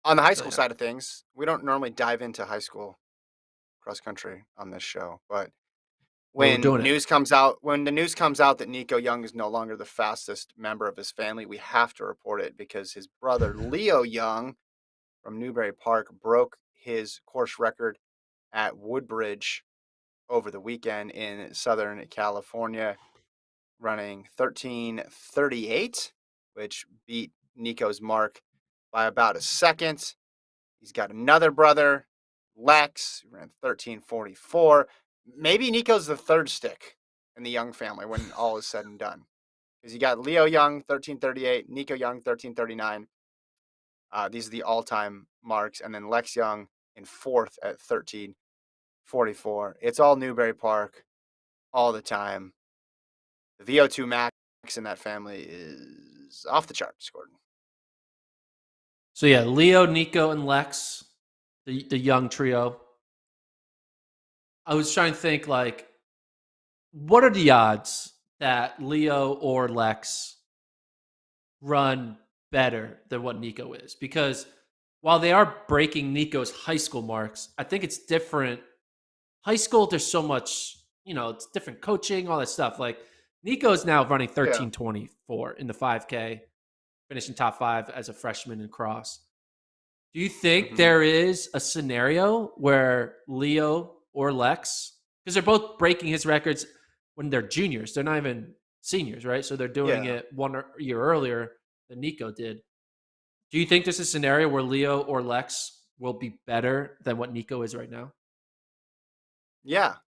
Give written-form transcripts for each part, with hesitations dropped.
On the high So school yeah, side of things, we don't normally dive into high school cross country on this show, but well, we're when doing it. news comes out when the news comes out that Nico Young is no longer the fastest member of his family, we have to report it because his brother Leo Young from Newbury Park broke his course record at Woodbridge over the weekend in Southern California, running 13:38, which beat Nico's mark by about a second. He's got another brother, Lex, who ran 13:44. Maybe Nico's the third stick in the Young family when all is said and done. Because you got Leo Young, 13:38, Nico Young, 13:39. These are the all time marks. And then Lex Young in fourth at 13:44. It's all Newbury Park all the time. The VO2 max in that family is off the charts, Gordon. So yeah, Leo, Nico, and Lex, the young trio. I was trying to think like, what are the odds that Leo or Lex run better than what Nico is? Because while they are breaking Nico's high school marks, I think it's different. High school, there's so much, it's different coaching, all that stuff. Like Nico's now running Yeah. 13:24 in the 5K, finishing top five as a freshman in cross. Do you think Hmm. there is a scenario where Leo or Lex, because they're both breaking his records when they're juniors, they're not even seniors, right? So they're doing Yeah. it one year earlier than Nico did. Do you think there's a scenario where Leo or Lex will be better than what Nico is right now? Yeah.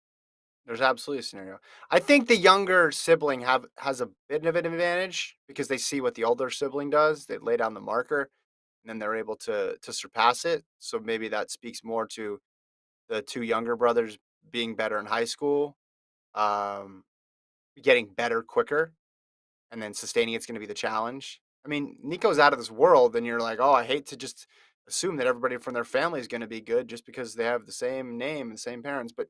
There's absolutely a scenario. I think the younger sibling has a bit of an advantage because they see what the older sibling does. They lay down the marker and then they're able to surpass it. So maybe that speaks more to the two younger brothers being better in high school, um, getting better quicker, and then sustaining it's going to be the challenge. I mean, Nico's out of this world, and you're like, oh, I hate to just assume that everybody from their family is going to be good just because they have the same name and the same parents. But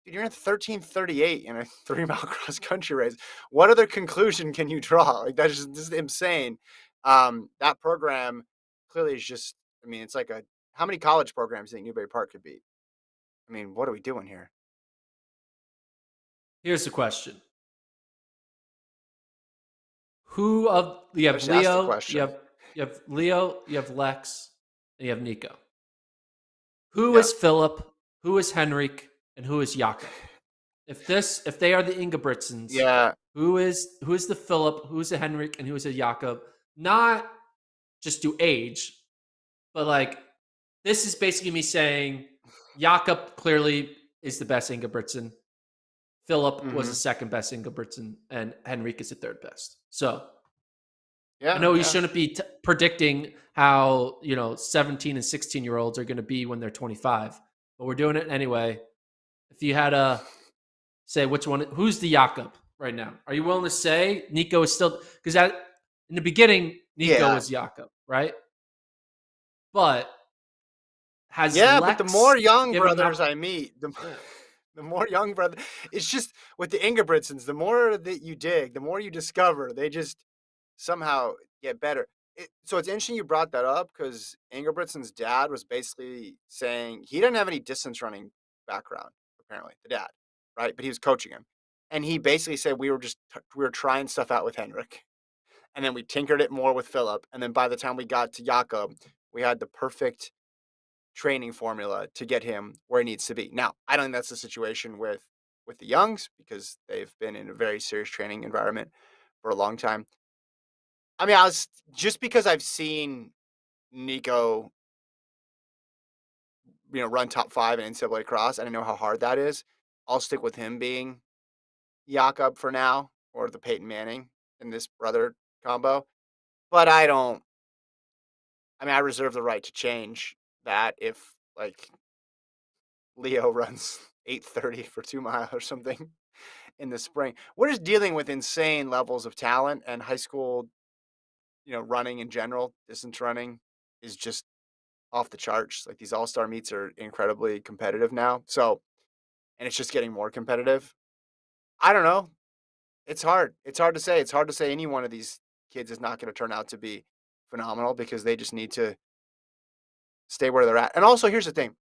dude, you're in 13:38 in a 3 mile cross country race. What other conclusion can you draw? Like that's just insane. That program clearly is just. I mean, it's like a. How many college programs do you think Newberry Park could beat? I mean, what are we doing here? Here's the question. Who of you I have just asked the Leo, question. you have Lex, and you have Nico. Who Yeah. is Philip? Who is Henrik? And who is Jakob? If they are the Ingebrigtsens, Yeah. who is the Philip? Who is the Henrik? And who is the Jakob? Not just to age, but like this is basically me saying Jakob clearly is the best Ingebrigtsen. Philip was the Hmm. second best Ingebrigtsen, and Henrik is the third best. So I Yeah. know you Yeah. shouldn't be predicting how 17 and 16-year olds are going to be when they're 25, but we're doing it anyway. If you had to say which one, who's the Jakob right now? Are you willing to say Nico is still because in the beginning Nico Yeah. was Jakob, right? But has Yeah. But the more Lex young given an brothers up? I meet, the Yeah. the more young brother. It's just with the Ingebrigtsens, the more that you dig, the more you discover. They just somehow get better. So it's interesting you brought that up because Ingebrigtsen's dad was basically saying he didn't have any distance running background, apparently, the dad, right? But he was coaching him. And he basically said we were trying stuff out with Henrik. And then we tinkered it more with Philip. And then by the time we got to Jakob, we had the perfect training formula to get him where he needs to be. Now, I don't think that's the situation with the Youngs because they've been in a very serious training environment for a long time. I mean, I was just because I've seen Nico, run top five in NCAA cross, and I know how hard that is. I'll stick with him being Jakob for now, or the Peyton Manning in this brother combo. But I don't. I mean, I reserve the right to change that if like Leo runs 8:30 for 2 miles or something in the spring. We're just dealing with insane levels of talent, and high school, running in general, distance running is just off the charts. Like these all-star meets are incredibly competitive now. So, and it's just getting more competitive. I don't know. It's hard. It's hard to say. It's hard to say any one of these kids is not going to turn out to be phenomenal because they just need to stay where they're at. And also, here's the thing: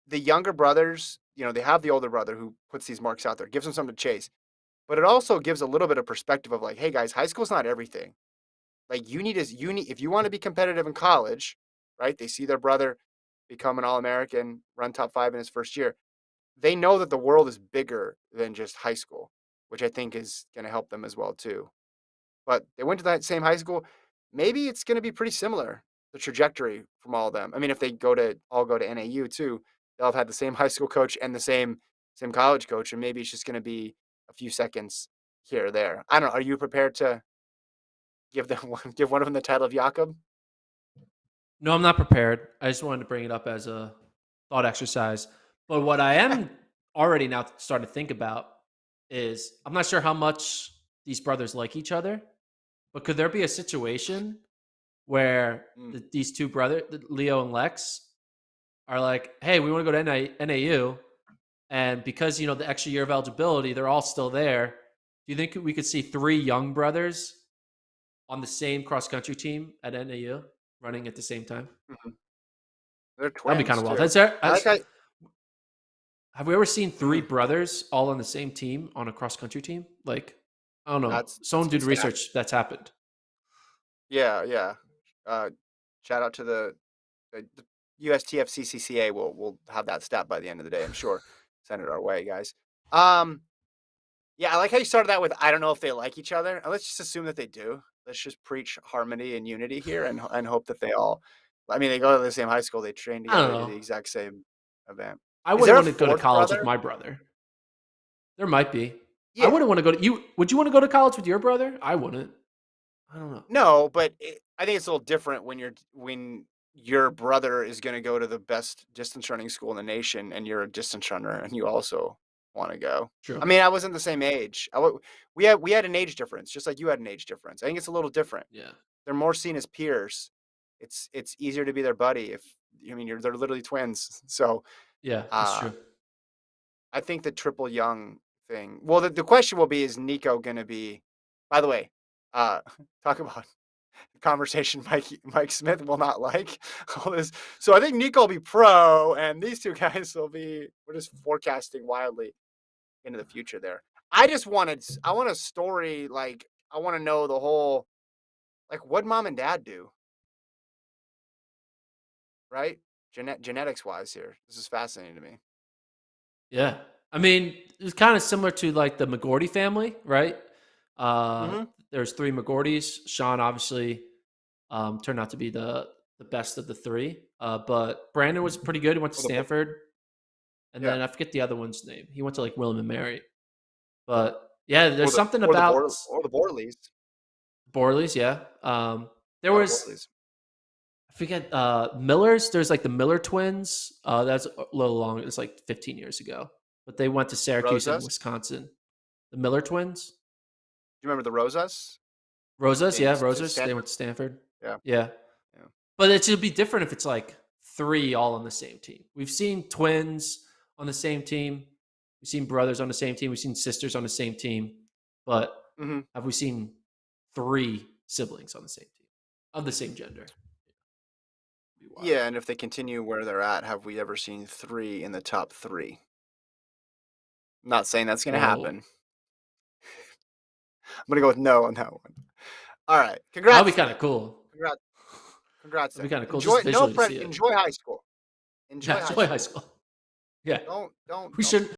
the younger brothers, they have the older brother who puts these marks out there, gives them something to chase. But it also gives a little bit of perspective of like, hey guys, high school's not everything. Like you need if you want to be competitive in college, right? They see their brother become an All-American, run top 5 in his first year. They know that the world is bigger than just high school, which I think is going to help them as well too. But they went to that same high school. Maybe it's going to be pretty similar, the trajectory from all of them. I mean, if they all go to NAU too, they'll have had the same high school coach and the same college coach, and maybe it's just going to be a few seconds here or there. I don't know. Are you prepared to give one of them the title of Jakob? No, I'm not prepared. I just wanted to bring it up as a thought exercise. But what I am already now starting to think about is I'm not sure how much these brothers like each other, but could there be a situation where Mm, these two brothers, Leo and Lex, are like, hey, we want to go to NAU. And because, the extra year of eligibility, they're all still there. Do you think we could see three young brothers on the same cross country team at NAU running at the same time? mhm. They're That'd be kind twins of wild. too. I like how Have we ever seen three mm, brothers all on the same team on a cross country team? Like, I don't know. that's Someone a good did stat. research that's happened. Yeah, yeah. Uh, Shout out to the USTFCCCA. We'll have that stat by the end of the day, I'm sure. Send it our way, guys. Um, yeah, I like how you started that with I don't know if they like each other. Let's just assume that they do. Let's just preach harmony and unity here and hope that they all. I mean, they go to the same high school, they train I don't together, they do know. the exact same event. I Is wouldn't there a want to go to fourth college with brother? my brother. There might be. I Yeah. wouldn't want to go to you. Would you want to go to college with your brother? I wouldn't. I don't know. No, but I think it's a little different when your brother is going to go to the best distance running school in the nation, and you're a distance runner, and you also want to go. True. I mean, I wasn't the same age. We had an age difference, just like you had an age difference. I think it's a little different. Yeah. They're more seen as peers. It's easier to be their buddy if I mean they're literally twins. So Yeah, that's uh, true. I think the triple young thing. Well, the question will be: is Nico going to be? By the way, uh, talk about conversation Mike Smith will not like all this. So I think Nico will be pro, and these two guys will be. We're just forecasting wildly into the future there. I want a story like I want to know the whole like what mom and dad do, right? Genetics wise here. This is fascinating to me. Yeah. I mean, it's kind of similar to like the McGordy family, right? Uh, Hmm. there's three McGordys. Sean obviously turned out to be the best of the three. But Brandon was pretty good. He went to Or Stanford. And yeah, then I forget the other one's name. He went to like William and Mary. But yeah, there's something about or the Borleys. Borley's. Yeah. A There lot of was, Borleys. I forget, Miller's. There's like the Miller twins. That's a little long. It's like 15 years ago. But they went to Syracuse and Rosas. Wisconsin. The Miller twins. Do you remember the Rosas Rosas. in Yeah. Rosas. They Stanford? went to Stanford. Yeah, Yeah. yeah. But it should be different if it's like three all on the same team. We've seen twins on the same team. We've seen brothers on the same team. We've seen sisters on the same team. But Hmm. have we seen three siblings on the same team of the same gender? It'd be wild. Yeah, and if they continue where they're at, have we ever seen three in the top three? I'm not saying that's going to Whoa. happen. I'm going to go with no on that one. All right. That would Congrats be to kind them. of cool. Congrats. Congrats to That'd be them. kind of cool Enjoy just no visually to pre see it. enjoy high school. Enjoy Yeah. high Enjoy high school. school. Yeah. Don't We should